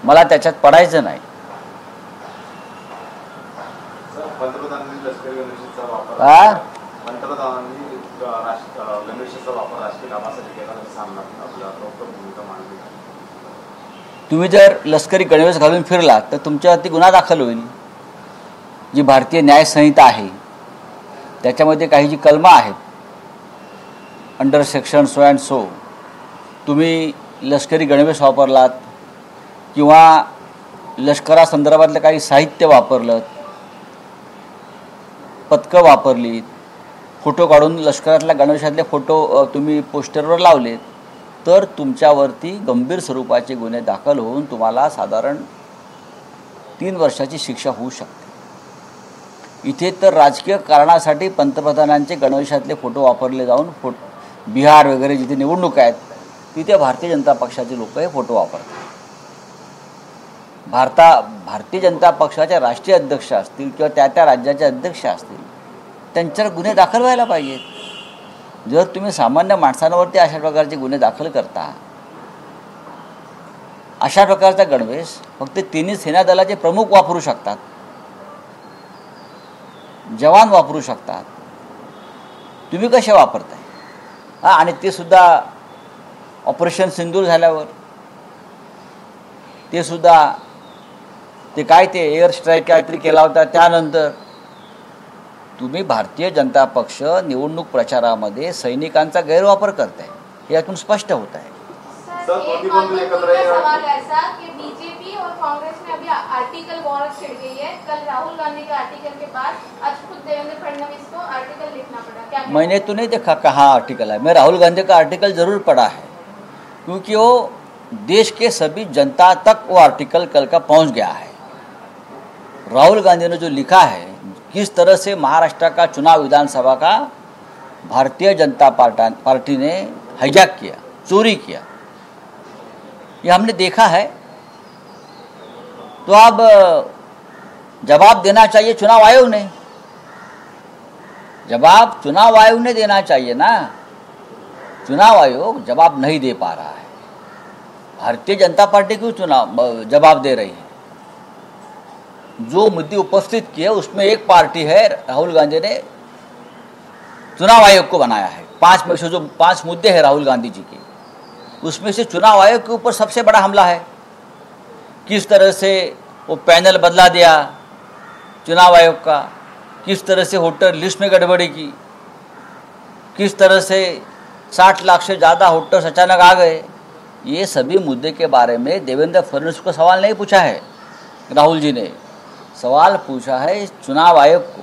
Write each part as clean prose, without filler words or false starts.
मला त्याच्यात पडायचं नाही. पंतप्रधानांनी लष्करी गणवेशाचा वापर राजकीय कामासाठी केला सामना आपला प्रॉपर भूमिका मांडली. तुम्ही जर लष्करी गणवेश घालून फिरलात तर तुमच्यावरती गुन्हा दाखल होईल. जी भारतीय न्याय संहिता आहे त्याच्यामध्ये काही जी कलमं आहेत under section so and so, तुम्ही लष्करी गणवेश वापरलात किंवा लष्करासंदर्भातलं काही साहित्य वापरलं, पथकं वापरलीत, फोटो काढून लष्करातल्या गणवेशातले फोटो तुम्ही पोस्टरवर लावलेत तर तुमच्यावरती गंभीर स्वरूपाचे गुन्हे दाखल होऊन तुम्हाला साधारण 3 वर्षाची शिक्षा होऊ शकते. इथे तर राजकीय कारणासाठी पंतप्रधानांचे गणवेशातले फोटो वापरले जाऊन बिहार वगैरे जिथे निवडणूक आहेत तिथे भारतीय जनता पक्षाचे लोक हे फोटो वापरतात. भारतीय जनता पक्षाचे राष्ट्रीय अध्यक्ष असतील किंवा त्या राज्याचे अध्यक्ष असतील त्यांच्यावर गुन्हे दाखल व्हायला पाहिजेत. जर तुम्ही सामान्य माणसांवरती अशा प्रकारचे गुन्हे दाखल करता, अशा प्रकारचा गणवेश फक्त तिन्ही सेना दलाचे प्रमुख वापरू शकतात, जवान वापरू शकतात, तुम्ही कसे वापरताय? आणि ते सुद्धा ऑपरेशन सिंदूर झाल्यावर, ते सुद्धा ते एअर स्ट्राईक काहीतरी केला होता त्यानंतर. तुम्ही भारतीय जनता पक्ष निवडणूक प्रचारामध्ये सैनिकांचा गैरवापर करताय, हे यातून स्पष्ट होत आहे. सवाल ऐसा कि बीजेपी और कांग्रेस में अभी आर्टिकल वॉर छिड़ गई है. कल राहुल गांधी के आर्टिकल के बाद आज खुद देवेंद्र फडणवीस को आर्टिकल लिखना पड़ा. क्या मैंने तो नहीं देखा कहाँ आर्टिकल है. मैं राहुल गांधी का आर्टिकल ज़रूर पढ़ा है क्योंकि वो देश के सभी जनता तक वो आर्टिकल कल का पहुंच गया है. राहुल गांधी ने जो लिखा है, किस तरह से महाराष्ट्र का चुनाव विधानसभा का भारतीय जनता पार्टी ने हाईजैक किया, चोरी किया, ये हमने देखा है. तो अब जवाब देना चाहिए चुनाव आयोग ने. जवाब चुनाव आयोग ने देना चाहिए ना. चुनाव आयोग जवाब नहीं दे पा रहा है. भारतीय जनता पार्टी क्यों जवाब दे रही है? जो मुद्दे उपस्थित किए उसमें एक पार्टी है, राहुल गांधी ने चुनाव आयोग को बनाया है. 5 में से जो 5 मुद्दे हैं राहुल गांधी जी के, उसमें से चुनाव आयोग के ऊपर सबसे बड़ा हमला है. किस तरह से वो पैनल बदला दिया चुनाव आयोग का, किस तरह से वोटर लिस्ट में गड़बड़ी की, किस तरह से 60 लाख से ज़्यादा वोटर्स अचानक आ गए. ये सभी मुद्दे के बारे में देवेंद्र फडणवीस को सवाल नहीं पूछा है. राहुल जी ने सवाल पूछा है चुनाव आयोग को.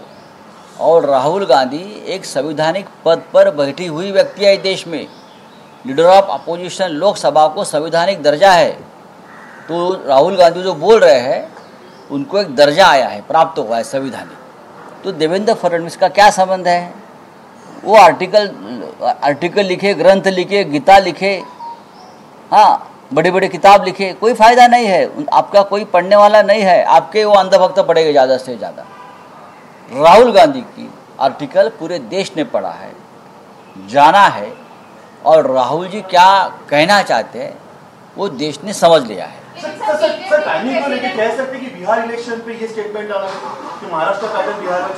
और राहुल गांधी एक संवैधानिक पद पर बैठी हुई व्यक्ति है देश में. लीडर ऑफ अपोजिशन, लोकसभा को संवैधानिक दर्जा है. तो राहुल गांधी जो बोल रहे हैं उनको एक दर्जा आया है, प्राप्त हुआ है संवैधानिक. तो देवेंद्र फडणवीस का क्या संबंध है? वो आर्टिकल लिखे, ग्रंथ लिखे, गीता लिखे, हाँ बड़े बड़े किताब लिखे, कोई फ़ायदा नहीं है. आपका कोई पढ़ने वाला नहीं है, आपके वो अंधभक्त पढ़ेगा ज़्यादा से ज़्यादा. राहुल गांधी की आर्टिकल पूरे देश ने पढ़ा है, जाना है, और राहुल जी क्या कहना चाहते हैं वो देश ने समझ लिया है. सर टाइमिंग को लेकर कह सकते हैं कि बिहार इलेक्शन पे ये स्टेटमेंट आना कि महाराष्ट्र का बिहार में